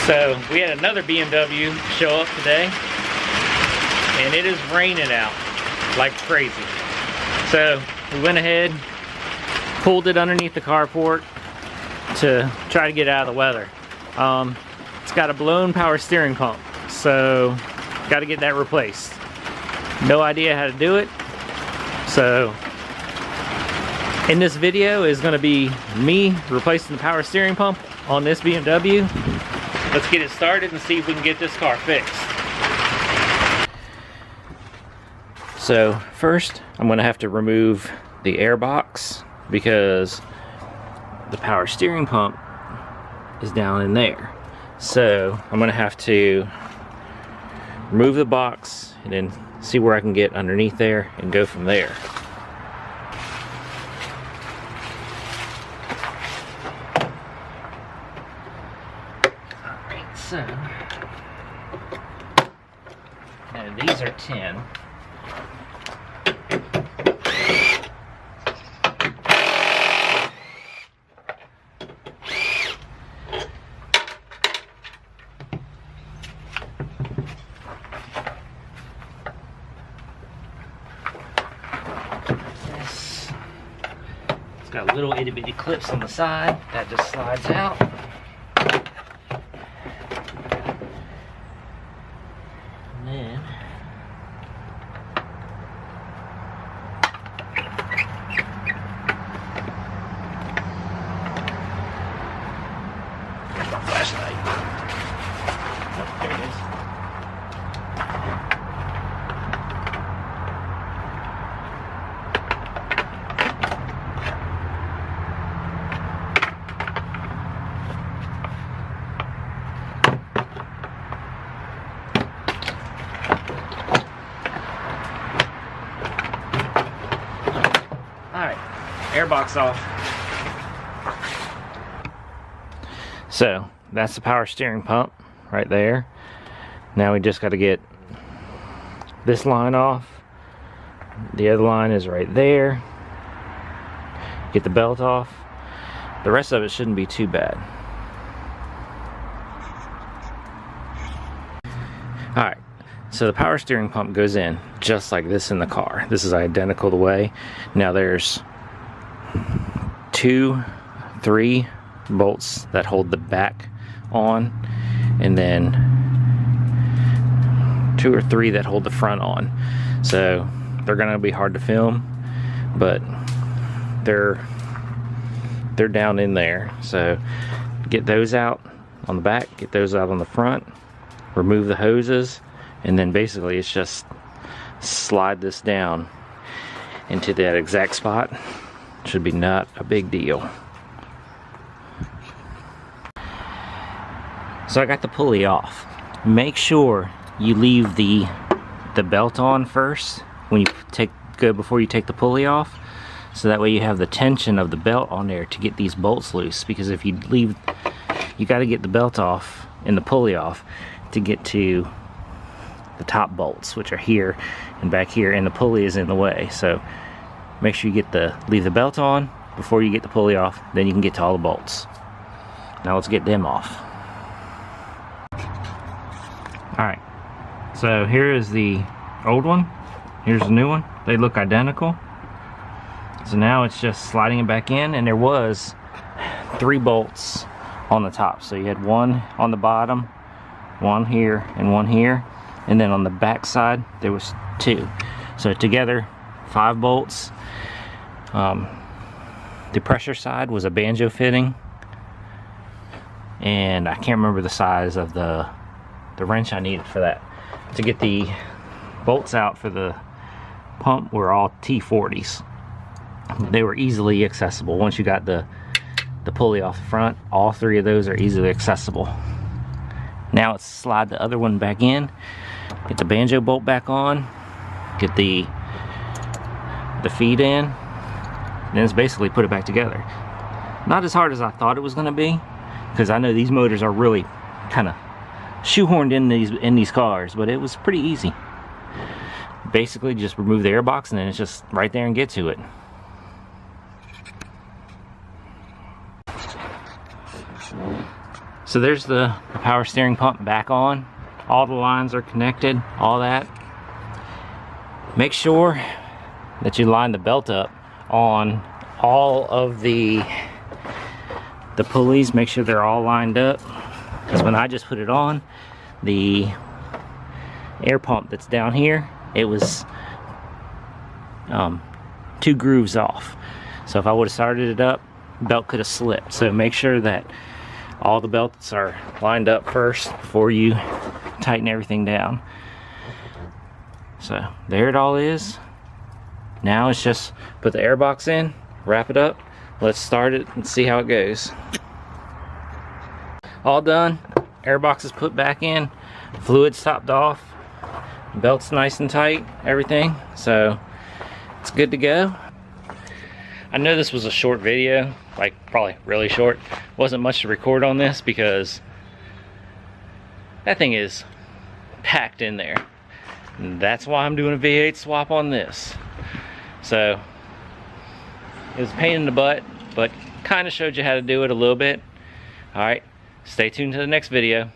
So we had another BMW show up today, and it is raining out like crazy. So we went ahead, pulled it underneath the carport to try to get out of the weather. It's got a blown power steering pump, so got to get that replaced. No idea how to do it, so in this video is going to be me replacing the power steering pump on this BMW. Let's get it started and see if we can get this car fixed. So first I'm going to have to remove the airbox because the power steering pump is down in there. So I'm going to have to remove the box and then see where I can get underneath there and go from there. Alright, so now these are 10. It's got little itty bitty clips on the side that just slides out. And then there's my flashlight. Oh, there it is. Airbox off. So that's the power steering pump right there. Now we just got to get this line off. The other line is right there. Get the belt off. The rest of it shouldn't be too bad. Alright, so the power steering pump goes in just like this in the car. This is identical the way. Now there's 3 bolts that hold the back on, and then 2 or 3 that hold the front on. So they're gonna be hard to film, but they're down in there. So get those out on the back, get those out on the front, remove the hoses, and then basically it's just slide this down into that exact spot. Should be not a big deal. So I got the pulley off. Make sure you leave the belt on first when you before you take the pulley off, so that way you have the tension of the belt on there to get these bolts loose. Because if you leave, you got to get the belt off and the pulley off to get to the top bolts, which are here and back here, and the pulley is in the way. So make sure you leave the belt on before you get the pulley off, then you can get to all the bolts. Now let's get them off. Alright, so here is the old one, here's the new one. They look identical. So now it's just sliding it back in, and there was 3 bolts on the top. So you had 1 on the bottom, 1 here, and 1 here. And then on the back side, there was 2. So together, 5 bolts. The pressure side was a banjo fitting, and I can't remember the size of the wrench I needed for that. To get the bolts out for the pump were all T40s. They were easily accessible. Once you got the pulley off the front, all 3 of those are easily accessible. Now let's slide the other one back in, get the banjo bolt back on, get the feed in, and then it's basically put it back together. Not as hard as I thought it was going to be, because I know these motors are really kind of shoehorned in these cars, but it was pretty easy. Basically just remove the airbox and then it's just right there and get to it. So there's the power steering pump back on. All the lines are connected, all that. Make sure that you line the belt up on all of the pulleys. Make sure they're all lined up, because when I just put it on, the air pump that's down here, it was 2 grooves off. So if I would have started it up, belt could have slipped. So make sure that all the belts are lined up first before you tighten everything down. So there it all is. Now it's just put the airbox in, wrap it up, let's start it and see how it goes. All done, airbox is put back in, fluid's topped off, belt's nice and tight, everything, so it's good to go. I know this was a short video, like probably really short. Wasn't much to record on this because that thing is packed in there. And that's why I'm doing a V8 swap on this. So it was a pain in the butt, but kind of showed you how to do it a little bit. All right, stay tuned to the next video.